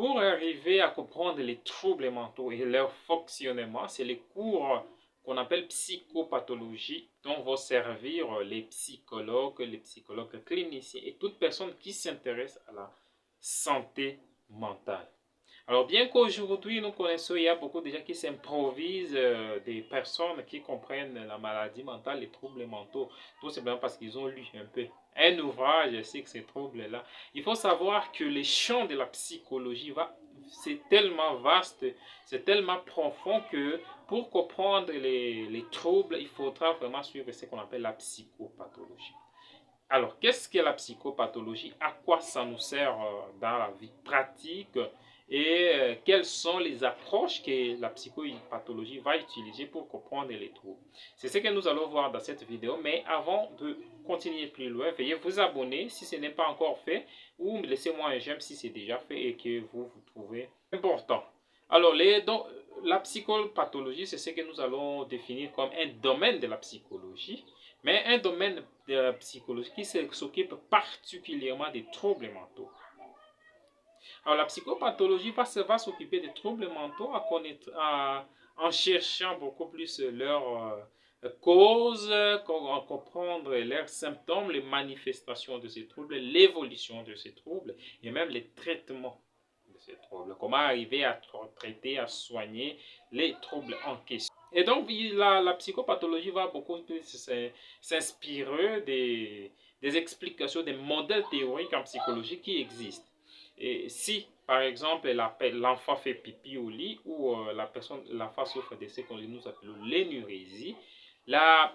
pour arriver à comprendre les troubles mentaux et leur fonctionnement, c'est les cours qu'on appelle psychopathologie dont vont servir les psychologues cliniciens et toute personne qui s'intéresse à la santé mentale. Alors bien qu'aujourd'hui nous connaissons, il y a beaucoup de gens qui s'improvisent des personnes qui comprennent la maladie mentale, les troubles mentaux, tout simplement parce qu'ils ont lu un peu un ouvrage sur ces troubles-là. Il faut savoir que le champ de la psychologie c'est tellement vaste, c'est tellement profond que pour comprendre les troubles, il faudra vraiment suivre ce qu'on appelle la psychopathologie. Alors, qu'est-ce que la psychopathologie? À quoi ça nous sert dans la vie pratique? Et quelles sont les approches que la psychopathologie va utiliser pour comprendre les troubles? C'est ce que nous allons voir dans cette vidéo, mais avant de continuer plus loin, veuillez vous abonner si ce n'est pas encore fait ou laissez-moi un j'aime si c'est déjà fait et que vous trouvez important. Alors, la psychopathologie, c'est ce que nous allons définir comme un domaine de la psychologie, mais un domaine de la psychologie qui s'occupe particulièrement des troubles mentaux. Alors, la psychopathologie va s'occuper des troubles mentaux en cherchant beaucoup plus leurs causes, comprendre leurs symptômes, les manifestations de ces troubles, l'évolution de ces troubles et même les traitements de ces troubles. Comment arriver à traiter, à soigner les troubles en question. Et donc, la psychopathologie va beaucoup plus s'inspirer des explications, des modèles théoriques en psychologie qui existent. Et si, par exemple, l'enfant fait pipi au lit ou l'enfant souffre de ce que nous appelons l'énurésie, la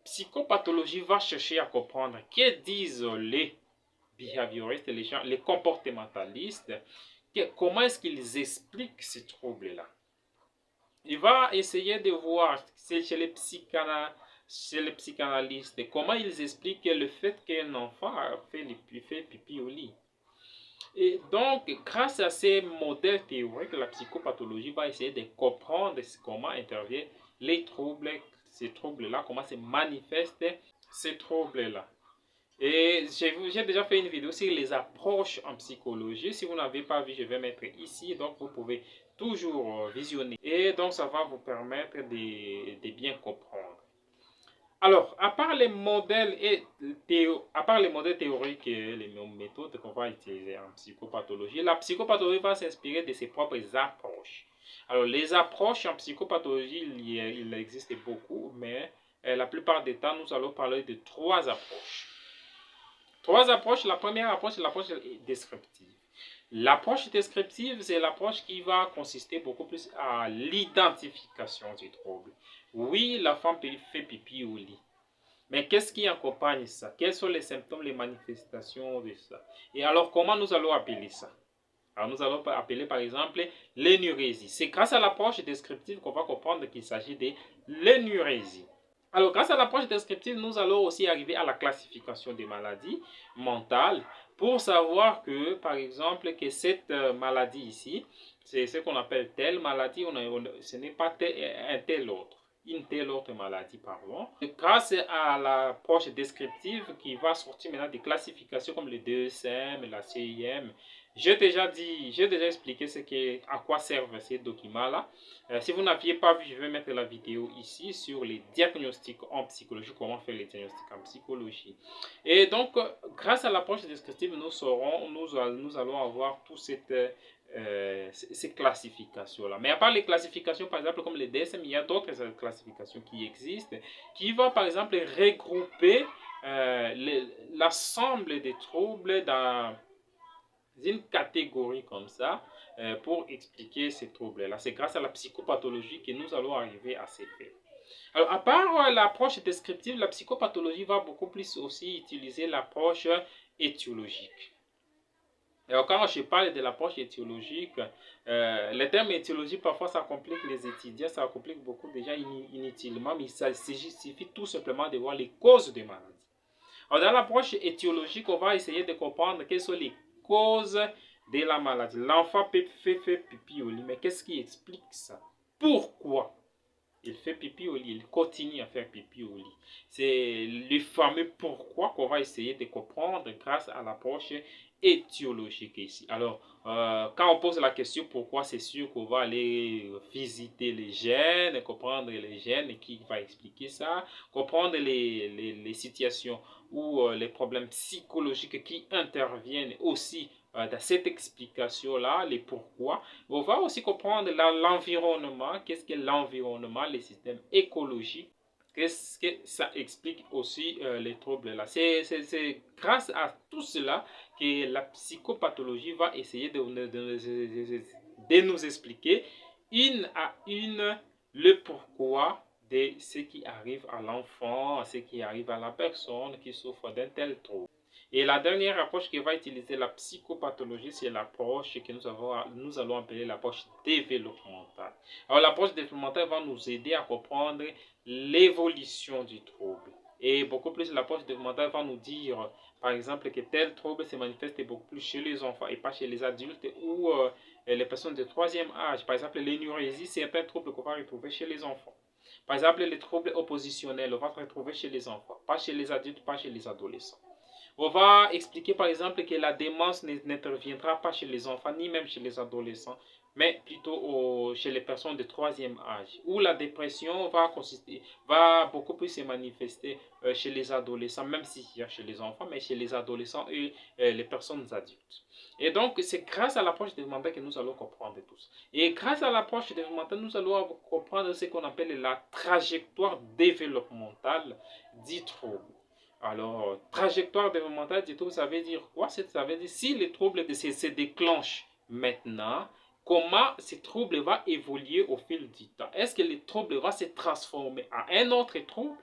psychopathologie va chercher à comprendre que disent les behavioristes, les comportementalistes, comment est-ce qu'ils expliquent ces troubles-là. Il va essayer de voir chez les psychanalystes comment ils expliquent le fait qu'un enfant a fait pipi au lit. Et donc, grâce à ces modèles théoriques, la psychopathologie va essayer de comprendre comment interviennent les troubles, ces troubles-là, comment se manifestent ces troubles-là. Et j'ai déjà fait une vidéo sur les approches en psychologie. Si vous n'avez pas vu, je vais mettre ici. Donc, vous pouvez toujours visionner. Et donc, ça va vous permettre de bien comprendre. Alors, à part les modèles théoriques et les méthodes qu'on va utiliser en psychopathologie, la psychopathologie va s'inspirer de ses propres approches. Alors, les approches en psychopathologie, il existe beaucoup, mais la plupart du temps, nous allons parler de trois approches. La première approche, c'est l'approche descriptive. L'approche descriptive, c'est l'approche qui va consister beaucoup plus à l'identification du trouble. Oui, la femme fait pipi au lit. Mais qu'est-ce qui accompagne ça? Quels sont les symptômes, les manifestations de ça? Et alors, comment nous allons appeler ça? Alors, nous allons appeler par exemple l'énurésie. C'est grâce à l'approche descriptive qu'on va comprendre qu'il s'agit de l'énurésie. Alors, grâce à l'approche descriptive, nous allons aussi arriver à la classification des maladies mentales pour savoir que, par exemple, que cette maladie ici, c'est ce qu'on appelle telle maladie, ce n'est pas une telle autre maladie, pardon. Grâce à l'approche descriptive qui va sortir maintenant des classifications comme le DSM, la CIM, j'ai déjà expliqué à quoi servent ces documents-là. Si vous n'aviez pas vu, je vais mettre la vidéo ici sur les diagnostics en psychologie, comment faire les diagnostics en psychologie. Et donc, grâce à l'approche descriptive, nous allons avoir toutes ces classifications-là. Mais à part les classifications, par exemple, comme les DSM, il y a d'autres classifications qui existent, qui vont, par exemple, regrouper l'ensemble des troubles dans une catégorie comme ça pour expliquer ces troubles-là. C'est grâce à la psychopathologie que nous allons arriver à ces faits. Alors, à part l'approche descriptive, la psychopathologie va beaucoup plus aussi utiliser l'approche étiologique. Alors, quand je parle de l'approche étiologique, le terme étiologie, parfois, ça complique les étudiants, ça complique beaucoup déjà inutilement, mais il suffit tout simplement de voir les causes des maladies. Alors, dans l'approche étiologique, on va essayer de comprendre quelles sont les causes de la maladie. L'enfant fait pipi au lit, mais qu'est-ce qui explique ça? Pourquoi il fait pipi au lit? Il continue à faire pipi au lit. C'est le fameux pourquoi qu'on va essayer de comprendre grâce à l'approche étiologique ici. Alors, quand on pose la question pourquoi, c'est sûr qu'on va aller visiter les gènes, comprendre les gènes et qui va expliquer ça, comprendre les situations ou les problèmes psychologiques qui interviennent aussi dans cette explication-là, les pourquoi. On va aussi comprendre l'environnement, qu'est-ce que l'environnement, les systèmes écologiques. Qu'est-ce que ça explique aussi les troubles là? C'est grâce à tout cela que la psychopathologie va essayer de nous expliquer une à une le pourquoi de ce qui arrive à l'enfant, ce qui arrive à la personne qui souffre d'un tel trouble. Et la dernière approche qui va utiliser la psychopathologie, c'est l'approche que nous allons appeler l'approche développementale. Alors l'approche développementale va nous aider à comprendre l'évolution du trouble. Et beaucoup plus l'approche développementale va nous dire, par exemple, que tel trouble se manifeste beaucoup plus chez les enfants et pas chez les adultes ou les personnes de troisième âge. Par exemple, l'énurésie, c'est un trouble qu'on va retrouver chez les enfants. Par exemple, les troubles oppositionnels, on va retrouver chez les enfants, pas chez les adultes, pas chez les adolescents. On va expliquer par exemple que la démence n'interviendra pas chez les enfants ni même chez les adolescents, mais plutôt chez les personnes de troisième âge, où la dépression va beaucoup plus se manifester chez les adolescents, même s'il y a chez les enfants, mais chez les adolescents et les personnes adultes. Et donc, c'est grâce à l'approche développementale que nous allons comprendre tout ça. Et grâce à l'approche développementale, nous allons comprendre ce qu'on appelle la trajectoire développementale du trouble. Alors, trajectoire développementale du trouble, ça veut dire quoi? Ça veut dire si le trouble se déclenche maintenant, comment ce trouble va évoluer au fil du temps? Est-ce que le trouble va se transformer en un autre trouble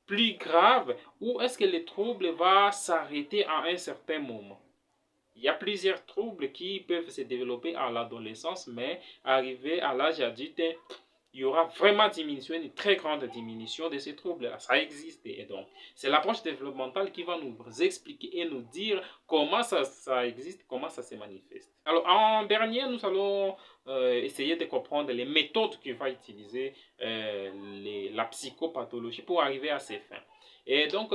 plus grave ou est-ce que le trouble va s'arrêter à un certain moment? Il y a plusieurs troubles qui peuvent se développer à l'adolescence, mais arrivé à l'âge adulte, il y aura vraiment une très grande diminution de ces troubles-là. Ça existe. Et donc, c'est l'approche développementale qui va nous expliquer et nous dire comment ça existe, comment ça se manifeste. Alors, en dernier, nous allons essayer de comprendre les méthodes que va utiliser la psychopathologie pour arriver à ses fins. Et donc,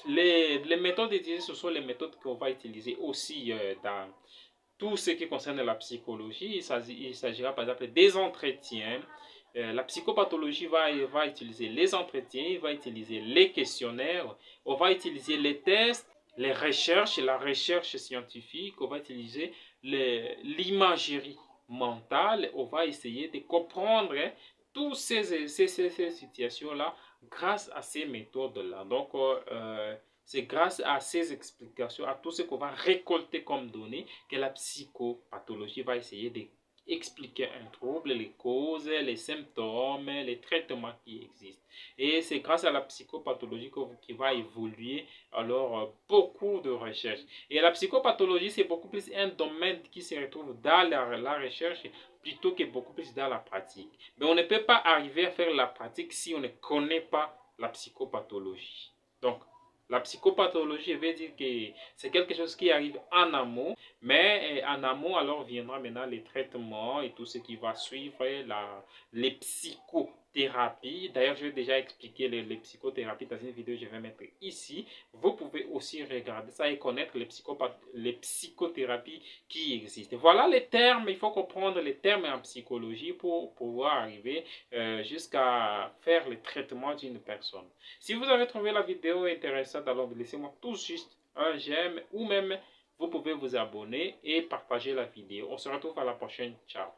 les méthodes utilisées, ce sont les méthodes qu'on va utiliser aussi dans tout ce qui concerne la psychologie. Il s'agira par exemple des entretiens. La psychopathologie va utiliser les entretiens, il va utiliser les questionnaires, on va utiliser les tests, les recherches, la recherche scientifique, on va utiliser l'imagerie mentale, on va essayer de comprendre toutes ces situations-là grâce à ces méthodes-là. Donc, c'est grâce à ces explications, à tout ce qu'on va récolter comme données, que la psychopathologie va essayer d'expliquer un trouble, les causes, les symptômes, les traitements qui existent. Et c'est grâce à la psychopathologie qui va évoluer alors beaucoup de recherches. Et la psychopathologie, c'est beaucoup plus un domaine qui se retrouve dans la recherche plutôt que beaucoup plus dans la pratique. Mais on ne peut pas arriver à faire la pratique si on ne connaît pas la psychopathologie. Donc, la psychopathologie veut dire que c'est quelque chose qui arrive en amont, mais en amont, alors viendra maintenant les traitements et tout ce qui va suivre, les psychothérapies. D'ailleurs, je vais déjà expliquer les psychothérapies dans une vidéo que je vais mettre ici. Vous pouvez aussi regarder ça et connaître les psychothérapies qui existent. Voilà les termes, il faut comprendre les termes en psychologie pour pouvoir arriver jusqu'à faire le traitement d'une personne. Si vous avez trouvé la vidéo intéressante, alors laissez-moi tout juste un j'aime ou même vous pouvez vous abonner et partager la vidéo. On se retrouve à la prochaine. Ciao.